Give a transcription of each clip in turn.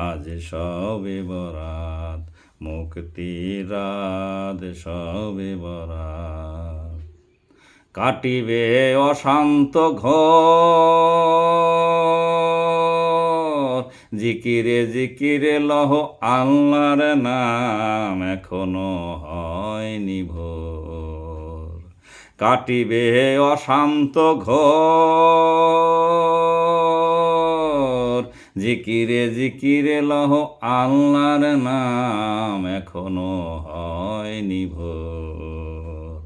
আজ সবে বরাত, মুক্তির রাত সবে বরাত। কাটিবে অশান্ত ঘর, জিকিরে জিকিরে লহ আল্লাহর নাম, এখনো হয়নি ভোর। কাটিবে অশান্ত ঘর, জিকিরে জিকিরে লহ আল্লাহর নাম, এখনো হয়নি ভোর।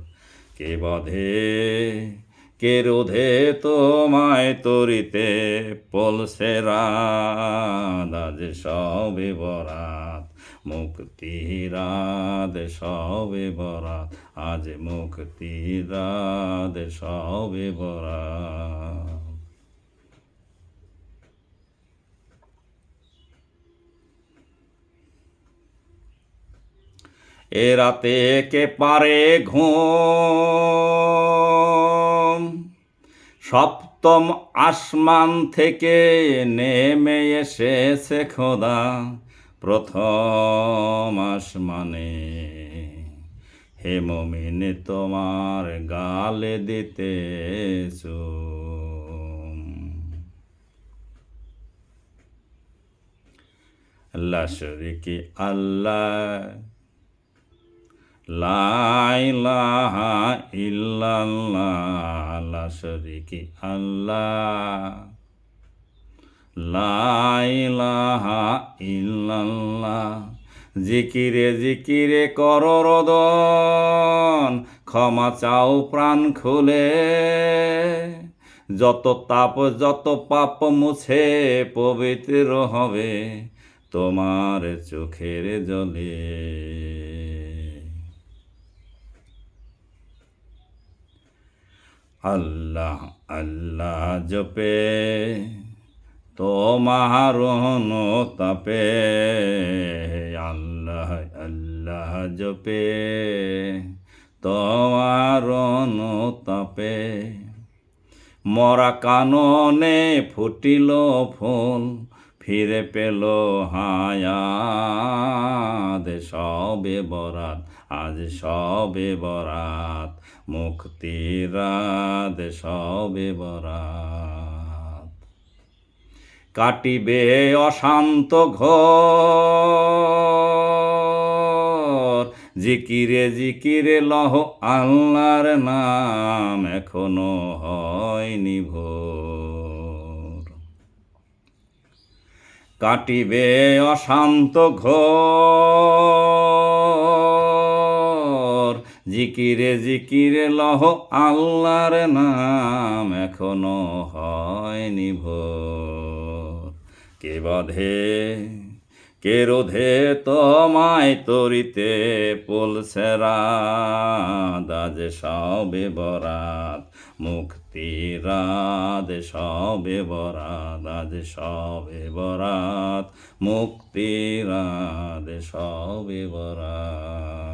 কে বধে কে রোধে তোমায় তরিতে, পলসে রাত আজ সবে বরাত, মুক্তির রাত সবে বরাত, আজ মুক্তির রাত সবে বরাত। এ রাতে কে পারে ঘুম, সপ্তম আসমান থেকে নেমে এসেছে খোদা প্রথম আসমানে। হে মুমিন তোমার গালে দিতে চুম। লা শরীকি আল্লাহ, লা ইলাহা ইল্লাল্লাহ, লা শরীকি আল্লাহ, লা ইলাহা ইল্লাল্লাহ। জিকিরে জিকিরে করো রোদন, ক্ষমা চাও প্রাণ খুলে, যত তাপ যত পাপ মুছে পবিত্র হবে তোমার চোখের জলে। আল্লাহ আল্লাহ জপে তোমার অনুতাপে, আল্লাহ আল্লাহ জপে তোমার অনুতাপে। মরা কাননে ফুটিল ফুল, ফিরে পেল হায়াত, সবে বরাত আজ সবে বরাত, মুক্তির রাত সবে বরাত। কাটিবে অশান্ত ঘর, জিকিরে জিকিরে লহ আল্লাহর নাম, এখনো হয়নি ভোর। কাটিবে অশান্ত ঘর, জিকিরে জিকিরে লহ আল্লাহর নাম, এখনো হয়নি ভোর। কে বাঁধে কে রোধে তোমায় তরিতে, পলসে রাত আজ সবে বরাত, মুক্তির রাত সবে বরাত, আজ সবে বরাত, মুক্তির রাত সবে বরাত।